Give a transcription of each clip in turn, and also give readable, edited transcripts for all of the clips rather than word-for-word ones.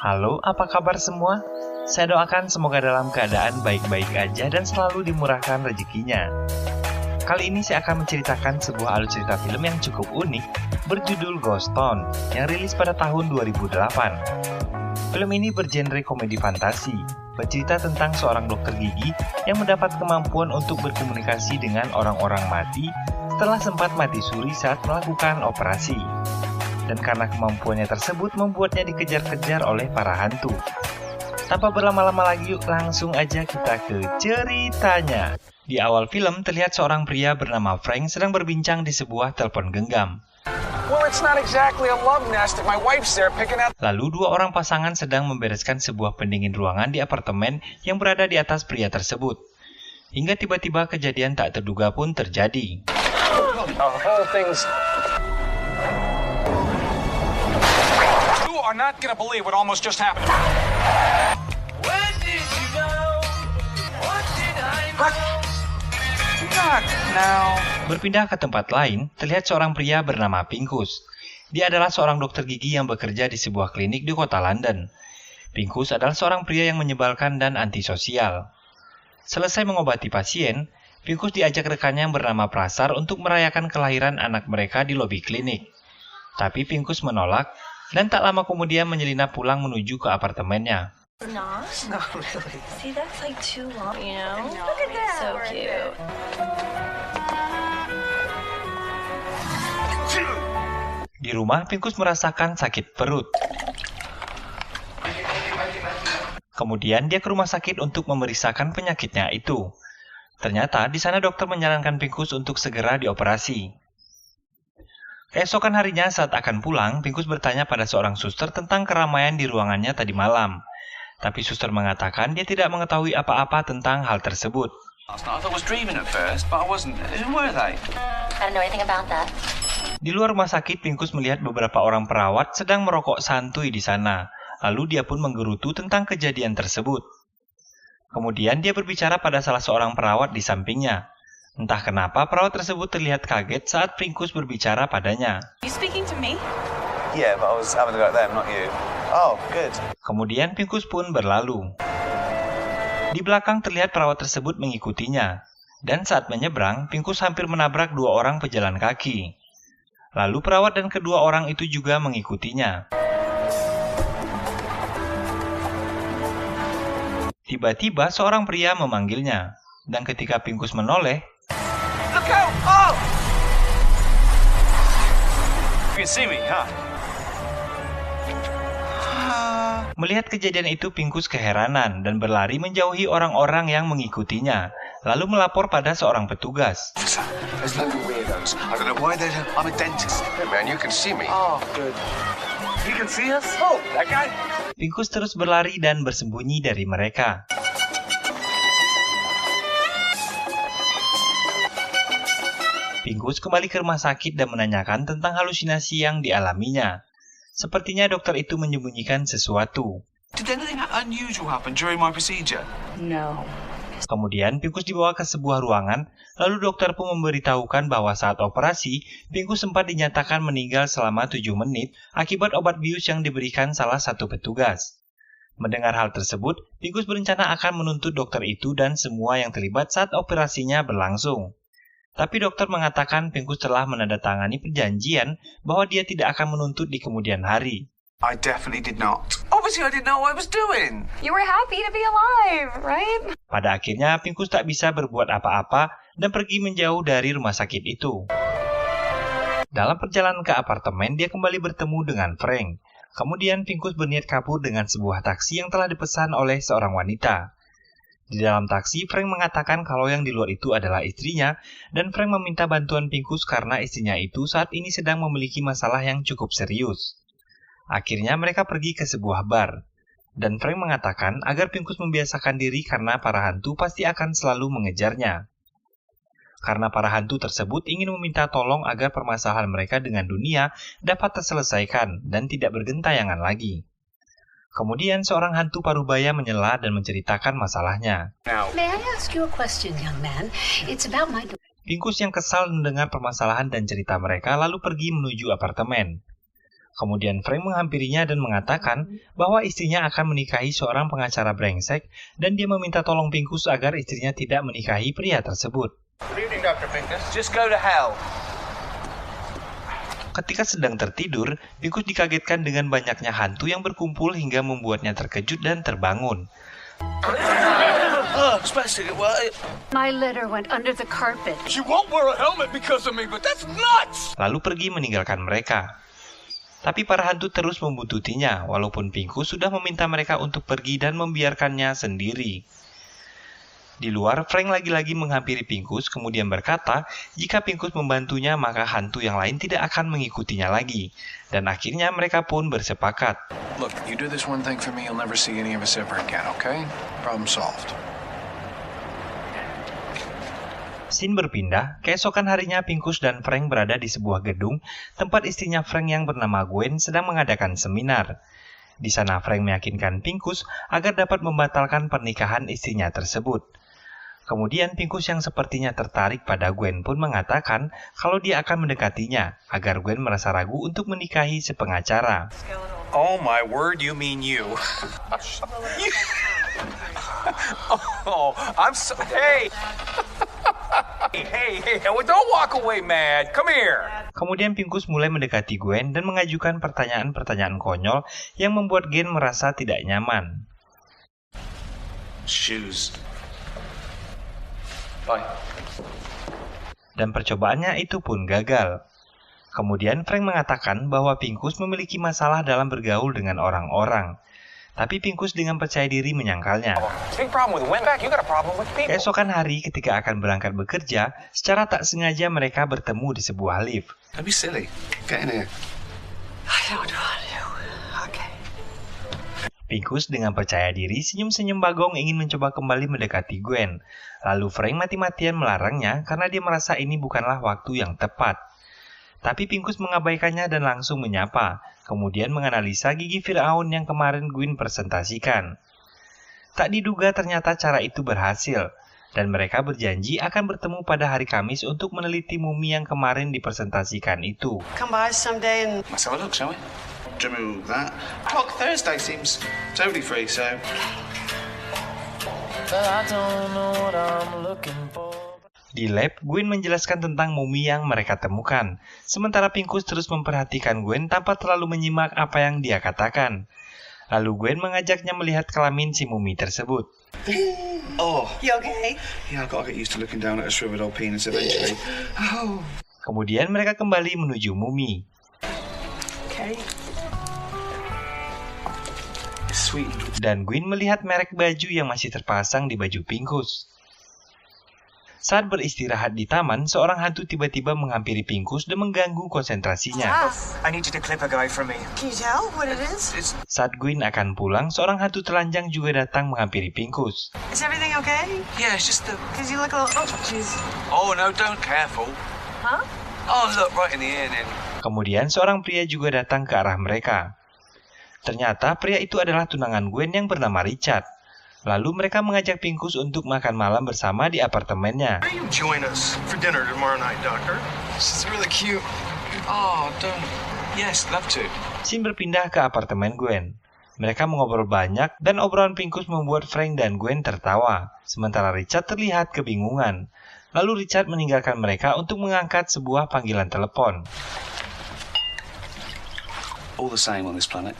Halo, apa kabar semua? Saya doakan semoga dalam keadaan baik-baik aja dan selalu dimurahkan rezekinya. Kali ini saya akan menceritakan sebuah alur cerita film yang cukup unik berjudul Ghost Town yang rilis pada tahun 2008. Film ini bergenre komedi fantasi, bercerita tentang seorang dokter gigi yang mendapat kemampuan untuk berkomunikasi dengan orang-orang mati setelah sempat mati suri saat melakukan operasi. Dan karena kemampuannya tersebut membuatnya dikejar-kejar oleh para hantu. Tanpa berlama-lama lagi, yuk langsung aja kita ke ceritanya. Di awal film terlihat seorang pria bernama Frank sedang berbincang di sebuah telepon genggam. Lalu dua orang pasangan sedang membereskan sebuah pendingin ruangan di apartemen yang berada di atas pria tersebut. Hingga tiba-tiba kejadian tak terduga pun terjadi. Are not gonna believe what almost just happened. When did you know? What did I know? Not now. Berpindah ke tempat lain, terlihat seorang pria bernama Pinkus. Dia adalah seorang dokter gigi yang bekerja di sebuah klinik di kota London. Pinkus adalah seorang pria yang menyebalkan dan antisosial. Selesai mengobati pasien, Pinkus diajak rekannya yang bernama Prasar untuk merayakan kelahiran anak mereka di lobi klinik. Tapi Pinkus menolak, dan tak lama kemudian menyelinap pulang menuju ke apartemennya. Di rumah, Pinkus merasakan sakit perut. Kemudian dia ke rumah sakit untuk memeriksakan penyakitnya itu. Ternyata di sana dokter menyarankan Pinkus untuk segera dioperasi. Keesokan harinya saat akan pulang, Pinkus bertanya pada seorang suster tentang keramaian di ruangannya tadi malam. Tapi suster mengatakan dia tidak mengetahui apa-apa tentang hal tersebut. Di luar rumah sakit, Pinkus melihat beberapa orang perawat sedang merokok santuy di sana. Lalu dia pun menggerutu tentang kejadian tersebut. Kemudian dia berbicara pada salah seorang perawat di sampingnya. Entah kenapa perawat tersebut terlihat kaget saat Pinkus berbicara padanya. Kemudian Pinkus pun berlalu. Di belakang terlihat perawat tersebut mengikutinya. Dan saat menyeberang, Pinkus hampir menabrak dua orang pejalan kaki. Lalu perawat dan kedua orang itu juga mengikutinya. Tiba-tiba seorang pria memanggilnya. Dan ketika Pinkus menoleh, melihat kejadian itu, Pinkus keheranan dan berlari menjauhi orang-orang yang mengikutinya, lalu melapor pada seorang petugas. Pinkus terus berlari dan bersembunyi dari mereka. Pinkus kembali ke rumah sakit dan menanyakan tentang halusinasi yang dialaminya. Sepertinya dokter itu menyembunyikan sesuatu. Kemudian Pinkus dibawa ke sebuah ruangan, lalu dokter pun memberitahukan bahwa saat operasi, Pinkus sempat dinyatakan meninggal selama 7 menit akibat obat bius yang diberikan salah satu petugas. Mendengar hal tersebut, Pinkus berencana akan menuntut dokter itu dan semua yang terlibat saat operasinya berlangsung. Tapi dokter mengatakan Pinkus telah menandatangani perjanjian bahwa dia tidak akan menuntut di kemudian hari. I definitely did not. Obviously I didn't know what I was doing. You were happy to be alive, right? Pada akhirnya Pinkus tak bisa berbuat apa-apa dan pergi menjauh dari rumah sakit itu. Dalam perjalanan ke apartemen, dia kembali bertemu dengan Frank. Kemudian Pinkus berniat kabur dengan sebuah taksi yang telah dipesan oleh seorang wanita. Di dalam taksi, Frank mengatakan kalau yang di luar itu adalah istrinya, dan Frank meminta bantuan Pinkus karena istrinya itu saat ini sedang memiliki masalah yang cukup serius. Akhirnya mereka pergi ke sebuah bar, dan Frank mengatakan agar Pinkus membiasakan diri karena para hantu pasti akan selalu mengejarnya. Karena para hantu tersebut ingin meminta tolong agar permasalahan mereka dengan dunia dapat terselesaikan dan tidak bergentayangan lagi. Kemudian seorang hantu parubaya menyela dan menceritakan masalahnya. Pinkus yang kesal mendengar permasalahan dan cerita mereka lalu pergi menuju apartemen. Kemudian Frank menghampirinya dan mengatakan bahwa istrinya akan menikahi seorang pengacara brengsek dan dia meminta tolong Pincus agar istrinya tidak menikahi pria tersebut. Good evening, Dr. Pincus. Just go to hell. Ketika sedang tertidur, Pincus dikagetkan dengan banyaknya hantu yang berkumpul hingga membuatnya terkejut dan terbangun. My litter went under the carpet. She won't wear a helmet because of me, but that's nuts! Lalu pergi meninggalkan mereka. Tapi para hantu terus membuntutinya, walaupun Pincus sudah meminta mereka untuk pergi dan membiarkannya sendiri. Di luar, Frank lagi-lagi menghampiri Pincus, kemudian berkata, jika Pincus membantunya, maka hantu yang lain tidak akan mengikutinya lagi. Dan akhirnya mereka pun bersepakat. Look, you do this one thing for me, you'll never see any of us ever again, okay? Problem solved. Scene berpindah, keesokan harinya Pincus dan Frank berada di sebuah gedung tempat istrinya Frank yang bernama Gwen sedang mengadakan seminar. Di sana Frank meyakinkan Pincus agar dapat membatalkan pernikahan istrinya tersebut. Kemudian Pincus yang sepertinya tertarik pada Gwen pun mengatakan kalau dia akan mendekatinya agar Gwen merasa ragu untuk menikahi si pengacara. Oh my word, you mean you. Oh, I'm so... Hey! Hey, well, don't walk away mad. Come here. Kemudian Pincus mulai mendekati Gwen dan mengajukan pertanyaan-pertanyaan konyol yang membuat Gwen merasa tidak nyaman. Shoes. Bye. Dan percobaannya itu pun gagal. Kemudian Frank mengatakan bahwa Pincus memiliki masalah dalam bergaul dengan orang-orang. Tapi Pincus dengan percaya diri menyangkalnya. Keesokan hari ketika akan berangkat bekerja, secara tak sengaja mereka bertemu di sebuah lift. Don't be silly. Get in here. I don't want to. Okay. Pincus dengan percaya diri senyum-senyum bagong ingin mencoba kembali mendekati Gwen. Lalu Frank mati-matian melarangnya karena dia merasa ini bukanlah waktu yang tepat. Tapi Pincus mengabaikannya dan langsung menyapa, kemudian menganalisa gigi Firaun yang kemarin Gwen presentasikan. Tak diduga ternyata cara itu berhasil, dan mereka berjanji akan bertemu pada hari Kamis untuk meneliti mumi yang kemarin dipresentasikan itu. Come by someday and... Let's have a look, shall we? Remove that. Clock Thursday seems totally free, so... Di lab, Gwen menjelaskan tentang mumi yang mereka temukan, sementara Pincus terus memperhatikan Gwen tanpa terlalu menyimak apa yang dia katakan. Lalu Gwen mengajaknya melihat kelamin si mumi tersebut. Oh. You okay? Yeah, I've got to get used to looking down at a shriveled old penis eventually. Oh. Kemudian mereka kembali menuju mumi. Okay. Sweet. Dan Gwen melihat merek baju yang masih terpasang di baju Pincus. Saat beristirahat di taman, seorang hantu tiba-tiba menghampiri Pincus dan mengganggu konsentrasinya. I need you to clip a guy for me. Can you tell what it is? Saat Gwen akan pulang, seorang hantu telanjang juga datang menghampiri Pincus. Is everything okay? Yeah, it's just the... Because you look a little... Oh, jeez. Oh, no, don't. Careful. Huh? Oh, look, right in the ear then. Kemudian seorang pria juga datang ke arah mereka. Ternyata pria itu adalah tunangan Gwen yang bernama Richard. Lalu mereka mengajak Pincus untuk makan malam bersama di apartemennya. You join us for dinner tomorrow night, Doctor. She's really cute. Oh, don't. Yes, love to. Scene berpindah ke apartemen Gwen. Mereka mengobrol banyak dan obrolan Pincus membuat Frank dan Gwen tertawa. Sementara Richard terlihat kebingungan. Lalu Richard meninggalkan mereka untuk mengangkat sebuah panggilan telepon. All the same on this planet,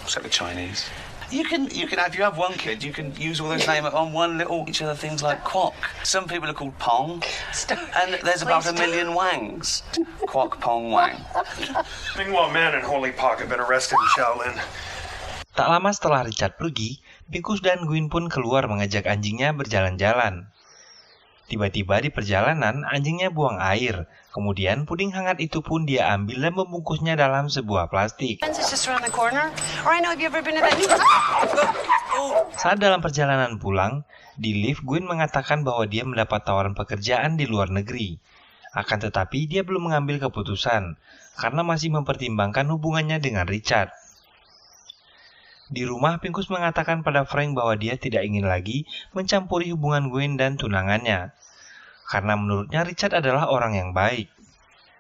except the Chinese. You can have, if you have one kid, you can use all those names on one little each other things like Quack. Some people are called Pong, and there's about 1 million Wangs. Quack, Pong, Wang. Meanwhile, man and Holy Pak have been arrested in Shaolin. Tak lama setelah Richard pergi, Pincus dan Gwen pun keluar mengajak anjingnya berjalan-jalan. Tiba-tiba di perjalanan, anjingnya buang air. Kemudian puding hangat itu pun dia ambil dan membungkusnya dalam sebuah plastik. Saat dalam perjalanan pulang, di lift Gwen mengatakan bahwa dia mendapat tawaran pekerjaan di luar negeri. Akan tetapi dia belum mengambil keputusan, karena masih mempertimbangkan hubungannya dengan Richard. Di rumah, Pincus mengatakan pada Frank bahwa dia tidak ingin lagi mencampuri hubungan Gwen dan tunangannya. Karena menurutnya Richard adalah orang yang baik.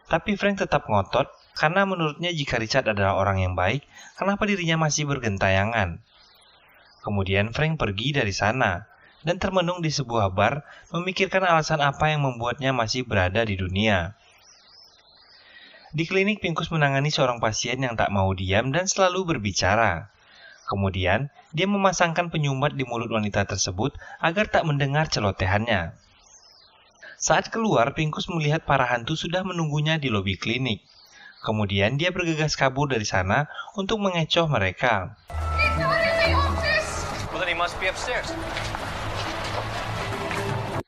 Tapi Frank tetap ngotot Karena menurutnya jika Richard adalah orang yang baik, kenapa dirinya masih bergentayangan? Kemudian Frank pergi dari sana dan termenung di sebuah bar, memikirkan alasan apa yang membuatnya masih berada di dunia. Di klinik, Pincus menangani seorang pasien yang tak mau diam dan selalu berbicara. Kemudian, dia memasangkan penyumbat di mulut wanita tersebut agar tak mendengar celotehannya. Saat keluar, Pincus melihat para hantu sudah menunggunya di lobi klinik. Kemudian dia bergegas kabur dari sana untuk mengecoh mereka.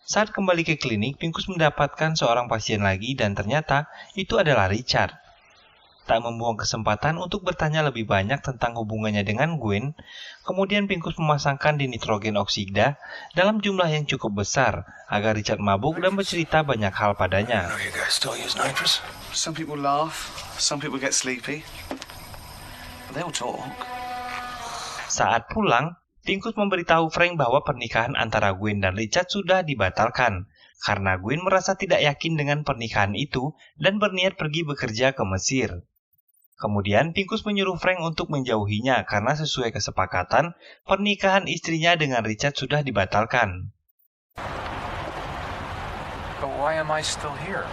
Saat kembali ke klinik, Pincus mendapatkan seorang pasien lagi dan ternyata itu adalah Richard. Tak membuang kesempatan untuk bertanya lebih banyak tentang hubungannya dengan Gwen, kemudian Pincus memasangkan di nitrogen oksida dalam jumlah yang cukup besar agar Richard mabuk dan bercerita banyak hal padanya. Some people laugh, some people get sleepy. They'll talk. Saat pulang, Pincus memberitahu Frank bahwa pernikahan antara Gwen dan Richard sudah dibatalkan karena Gwen merasa tidak yakin dengan pernikahan itu dan berniat pergi bekerja ke Mesir. Kemudian Pincus menyuruh Frank untuk menjauhinya karena sesuai kesepakatan, pernikahan istrinya dengan Richard sudah dibatalkan. But why am I still here?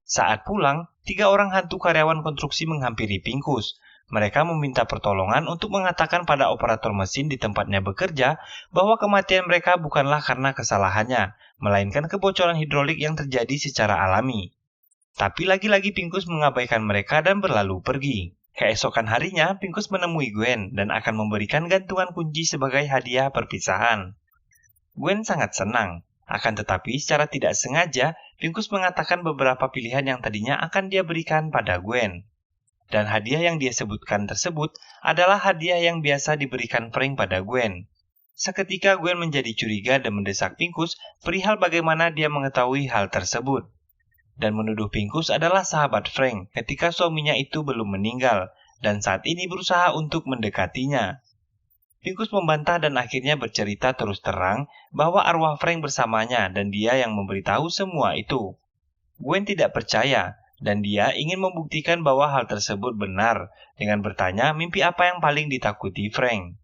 Saat pulang, 3 orang hantu karyawan konstruksi menghampiri Pincus. Mereka meminta pertolongan untuk mengatakan pada operator mesin di tempatnya bekerja bahwa kematian mereka bukanlah karena kesalahannya, melainkan kebocoran hidrolik yang terjadi secara alami. Tapi lagi-lagi Pincus mengabaikan mereka dan berlalu pergi. Keesokan harinya, Pincus menemui Gwen dan akan memberikan gantungan kunci sebagai hadiah perpisahan. Gwen sangat senang, akan tetapi secara tidak sengaja, Pincus mengatakan beberapa pilihan yang tadinya akan dia berikan pada Gwen. Dan hadiah yang dia sebutkan tersebut adalah hadiah yang biasa diberikan Frank pada Gwen. Seketika Gwen menjadi curiga dan mendesak Pincus perihal bagaimana dia mengetahui hal tersebut. Dan menuduh Pincus adalah sahabat Frank ketika suaminya itu belum meninggal dan saat ini berusaha untuk mendekatinya. Pincus membantah dan akhirnya bercerita terus terang bahwa arwah Frank bersamanya dan dia yang memberitahu semua itu. Gwen tidak percaya dan dia ingin membuktikan bahwa hal tersebut benar dengan bertanya mimpi apa yang paling ditakuti Frank.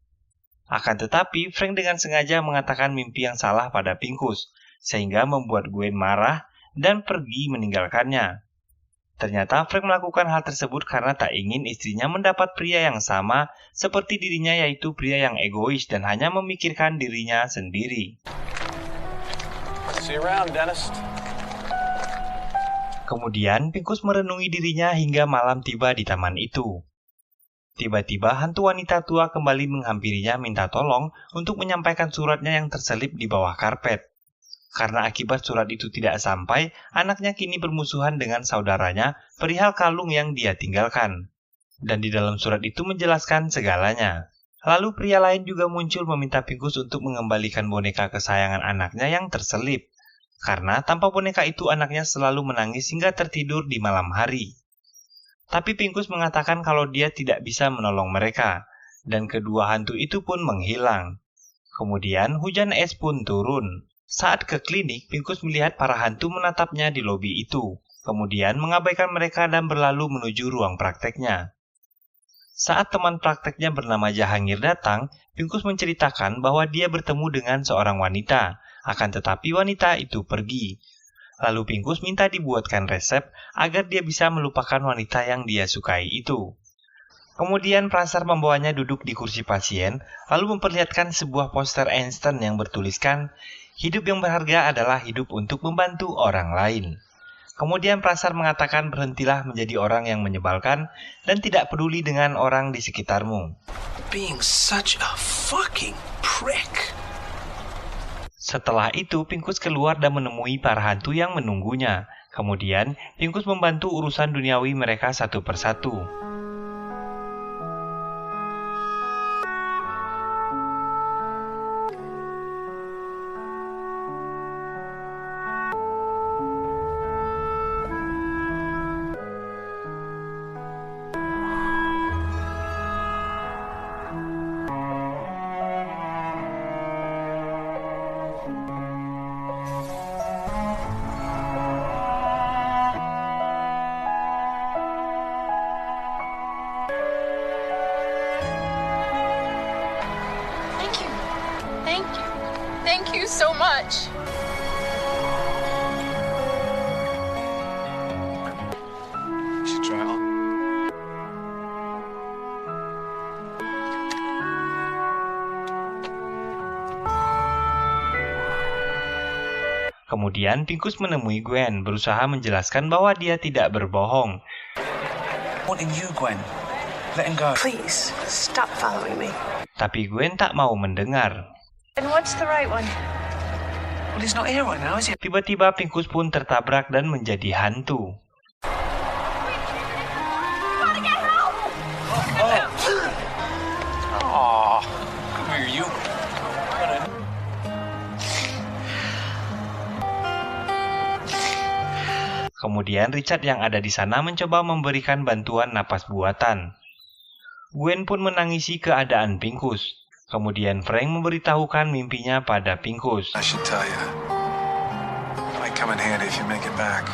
Akan tetapi Frank dengan sengaja mengatakan mimpi yang salah pada Pincus sehingga membuat Gwen marah dan pergi meninggalkannya. Ternyata Frank melakukan hal tersebut karena tak ingin istrinya mendapat pria yang sama seperti dirinya, yaitu pria yang egois dan hanya memikirkan dirinya sendiri. See you around, Dennis. Kemudian Pincus merenungi dirinya hingga malam tiba di taman itu. Tiba-tiba hantu wanita tua kembali menghampirinya minta tolong untuk menyampaikan suratnya yang terselip di bawah karpet. Karena akibat surat itu tidak sampai, anaknya kini bermusuhan dengan saudaranya perihal kalung yang dia tinggalkan. Dan di dalam surat itu menjelaskan segalanya. Lalu pria lain juga muncul meminta Pincus untuk mengembalikan boneka kesayangan anaknya yang terselip. Karena tanpa boneka itu anaknya selalu menangis hingga tertidur di malam hari. Tapi Pincus mengatakan kalau dia tidak bisa menolong mereka. Dan kedua hantu itu pun menghilang. Kemudian hujan es pun turun. Saat ke klinik, Pincus melihat para hantu menatapnya di lobi itu, kemudian mengabaikan mereka dan berlalu menuju ruang prakteknya. Saat teman prakteknya bernama Jahangir datang, Pincus menceritakan bahwa dia bertemu dengan seorang wanita, akan tetapi wanita itu pergi. Lalu Pincus minta dibuatkan resep agar dia bisa melupakan wanita yang dia sukai itu. Kemudian Prasar membawanya duduk di kursi pasien, lalu memperlihatkan sebuah poster Einstein yang bertuliskan, "Hidup yang berharga adalah hidup untuk membantu orang lain." Kemudian Prasar mengatakan berhentilah menjadi orang yang menyebalkan dan tidak peduli dengan orang di sekitarmu. Being such a fucking prick. Setelah itu, Pincus keluar dan menemui para hantu yang menunggunya. Kemudian, Pincus membantu urusan duniawi mereka satu persatu. Thank you so much. You should try it on. Kemudian Pincus menemui Gwen, berusaha menjelaskan bahwa dia tidak berbohong. Wanting you, Gwen. Let him go. Please, stop following me. Tapi Gwen tak mau mendengar. And what's the right one? Well, he's not here right now, is he? Tiba-tiba Pincus pun tertabrak dan menjadi hantu. Aw, come here, you. Kemudian Richard yang ada di sana mencoba memberikan bantuan napas buatan. Gwen pun menangisi keadaan Pincus. Kemudian Frank memberitahukan mimpinya pada Pincus. I should tell you. Might come in handy if you make it back.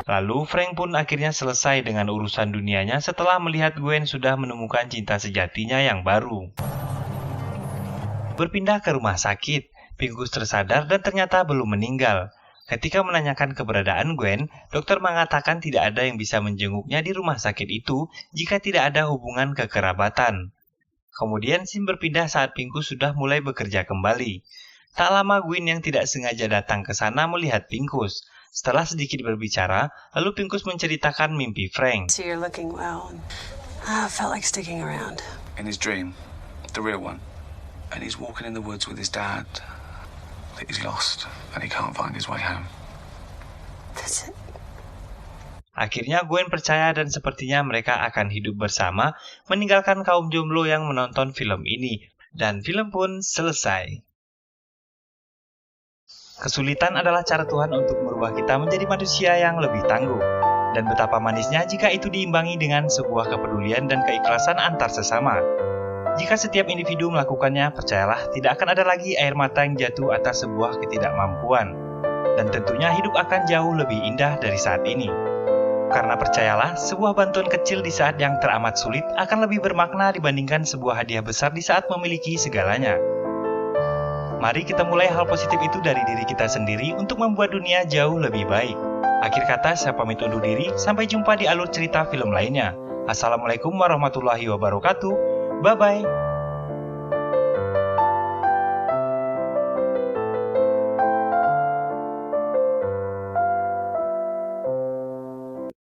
Lalu Frank pun akhirnya selesai dengan urusan dunianya setelah melihat Gwen sudah menemukan cinta sejatinya yang baru. Berpindah ke rumah sakit, Pincus tersadar dan ternyata belum meninggal. Ketika menanyakan keberadaan Gwen, dokter mengatakan tidak ada yang bisa menjenguknya di rumah sakit itu jika tidak ada hubungan kekerabatan. Kemudian scene berpindah saat Pincus sudah mulai bekerja kembali. Tak lama Gwen yang tidak sengaja datang ke sana melihat Pincus. Setelah sedikit berbicara, lalu Pincus menceritakan mimpi Frank. So you're looking well. I felt like sticking around. In his dream, the real one. And he's walking in the woods with his dad. He's lost and he can't find his way home. That's it. Akhirnya Gwen percaya dan sepertinya mereka akan hidup bersama, meninggalkan kaum jomblo yang menonton film ini. Dan film pun selesai. Kesulitan adalah cara Tuhan untuk merubah kita menjadi manusia yang lebih tangguh. Dan betapa manisnya jika itu diimbangi dengan sebuah kepedulian dan keikhlasan antar sesama. Jika setiap individu melakukannya, percayalah tidak akan ada lagi air mata yang jatuh atas sebuah ketidakmampuan. Dan tentunya hidup akan jauh lebih indah dari saat ini. Karena percayalah, sebuah bantuan kecil di saat yang teramat sulit akan lebih bermakna dibandingkan sebuah hadiah besar di saat memiliki segalanya. Mari kita mulai hal positif itu dari diri kita sendiri untuk membuat dunia jauh lebih baik. Akhir kata, saya pamit undur diri, sampai jumpa di alur cerita film lainnya. Assalamualaikum warahmatullahi wabarakatuh. Bye-bye.